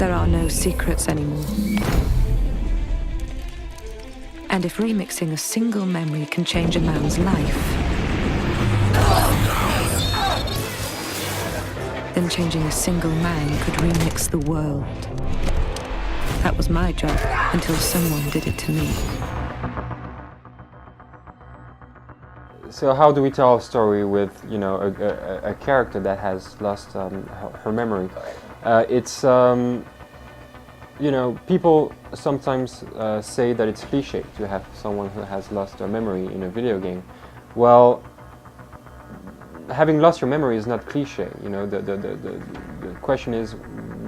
there are no secrets anymore. And if remixing a single memory can change a man's life, then changing a single man could remix the world. That was my job until someone did it to me. So how do we tell a story with, you know, a character that has lost her memory? It's you know, people sometimes say that it's cliché to have someone who has lost their memory in a video game. Well, having lost your memory is not cliché. You know, the question is,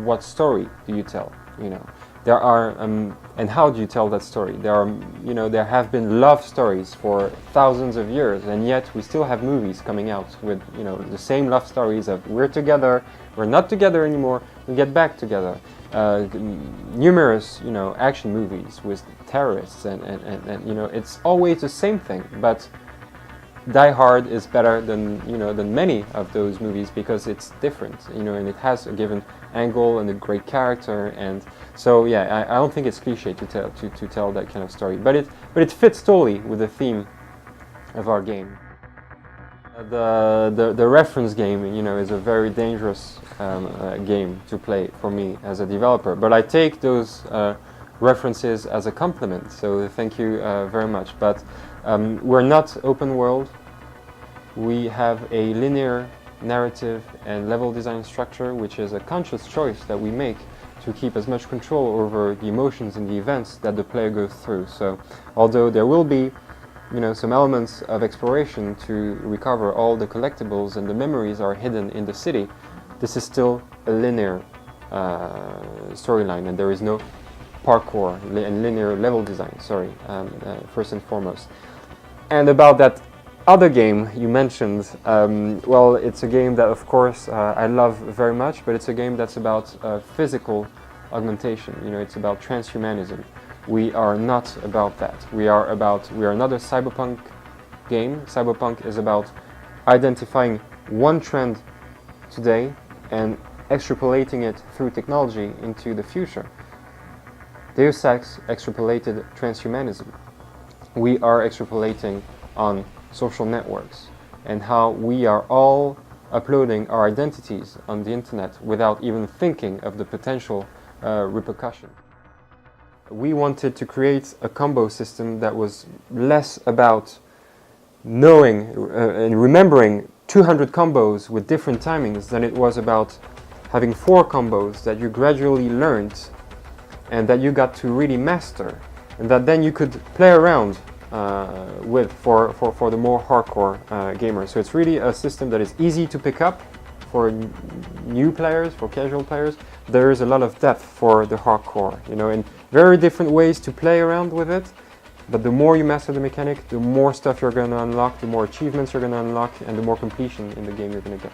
what story do you tell? You know, there are and how do you tell that story? There are, you know, there have been love stories for thousands of years, and yet we still have movies coming out with, you know, the same love stories of we're together, we're not together anymore, we get back together. Numerous, you know, action movies with terrorists and you know, it's always the same thing. But Die Hard is better than, you know, than many of those movies because it's different, you know, and it has a given angle and a great character. And so yeah, I don't think it's cliche to tell that kind of story, but it fits totally with the theme of our game. The reference game, you know, is a very dangerous game to play for me as a developer, but I take those references as a compliment, so thank you very much. But we're not open world. We have a linear narrative and level design structure, which is a conscious choice that we make to keep as much control over the emotions and the events that the player goes through. So although there will be, you know, some elements of exploration to recover all the collectibles and the memories are hidden in the city, this is still a linear storyline, and there is no parkour and linear level design, first and foremost. And about that other game you mentioned, well, it's a game that, of course, I love very much, but it's a game that's about physical augmentation. You know, it's about transhumanism. We are not about that. We are another cyberpunk game. Cyberpunk is about identifying one trend today and extrapolating it through technology into the future. Deus Ex extrapolated transhumanism. We are extrapolating on social networks and how we are all uploading our identities on the internet without even thinking of the potential repercussion. We wanted to create a combo system that was less about knowing and remembering 200 combos with different timings than it was about having 4 combos that you gradually learned and that you got to really master, and that then you could play around with for the more hardcore gamers. So it's really a system that is easy to pick up for new players, for casual players. There is a lot of depth for the hardcore, you know, and very different ways to play around with it. But the more you master the mechanic, the more stuff you're going to unlock, the more achievements you're going to unlock, and the more completion in the game you're going to get.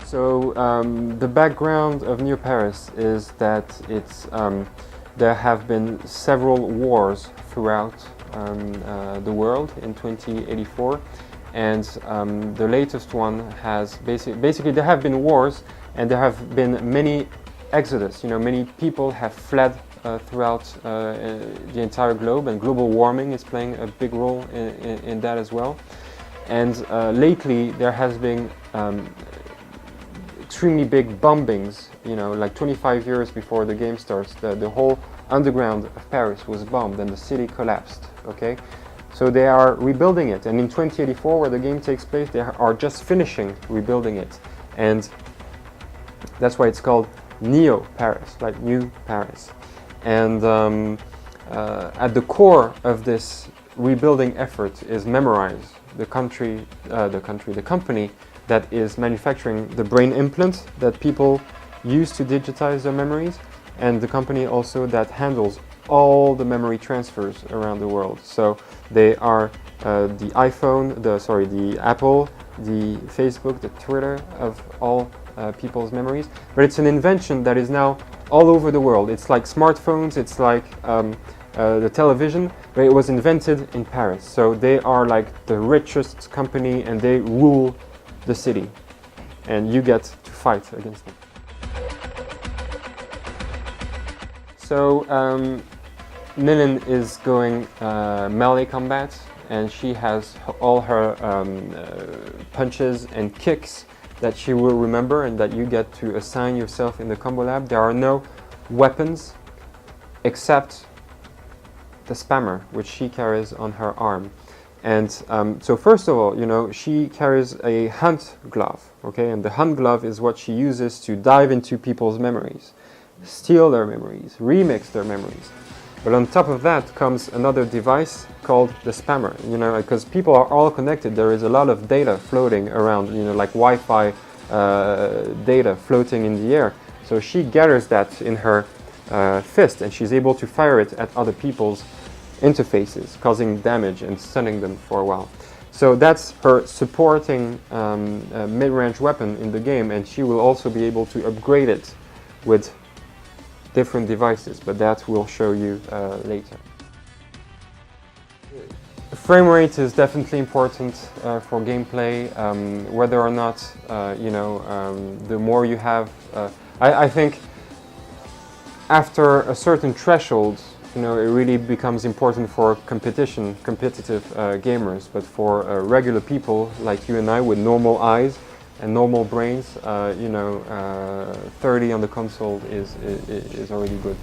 So the background of New Paris is that there have been several wars throughout the world in 2084, and the latest one has basically there have been wars, and there have been many exodus. You know, many people have fled throughout the entire globe, and global warming is playing a big role in that as well. And lately there has been extremely big bombings, you know, like 25 years before the game starts, the whole underground of Paris was bombed and the city collapsed, okay? So they are rebuilding it, and in 2084, where the game takes place, they are just finishing rebuilding it. And that's why it's called Neo Paris, like New Paris. And at the core of this rebuilding effort is Memorize, the company that is manufacturing the brain implant that people use to digitize their memories, and the company also that handles all the memory transfers around the world. So they are the iPhone, the Apple, the Facebook, the Twitter of all people's memories. But it's an invention that is now all over the world. It's like smartphones, it's like the television, but it was invented in Paris. So they are like the richest company, and they rule the city. and you get to fight against them. So Nilin is going melee combat, and she has all her punches and kicks that she will remember and that you get to assign yourself in the combo lab. There are no weapons except the spammer, which she carries on her arm. And so first of all, you know, she carries a hunt glove, okay? And the hunt glove is what she uses to dive into people's memories, steal their memories, remix their memories. But on top of that comes another device called the spammer, you know, because people are all connected. There is a lot of data floating around, you know, like Wi-Fi data floating in the air. So she gathers that in her fist, and she's able to fire it at other people's interfaces, causing damage and stunning them for a while. So that's her supporting mid-range weapon in the game, and she will also be able to upgrade it with different devices, but that we'll show you later. The frame rate is definitely important for gameplay, whether or not, you know, the more you have, I think after a certain threshold, you know, it really becomes important for competitive gamers, but for regular people like you and I with normal eyes and normal brains, you know, 30 on the console is already good.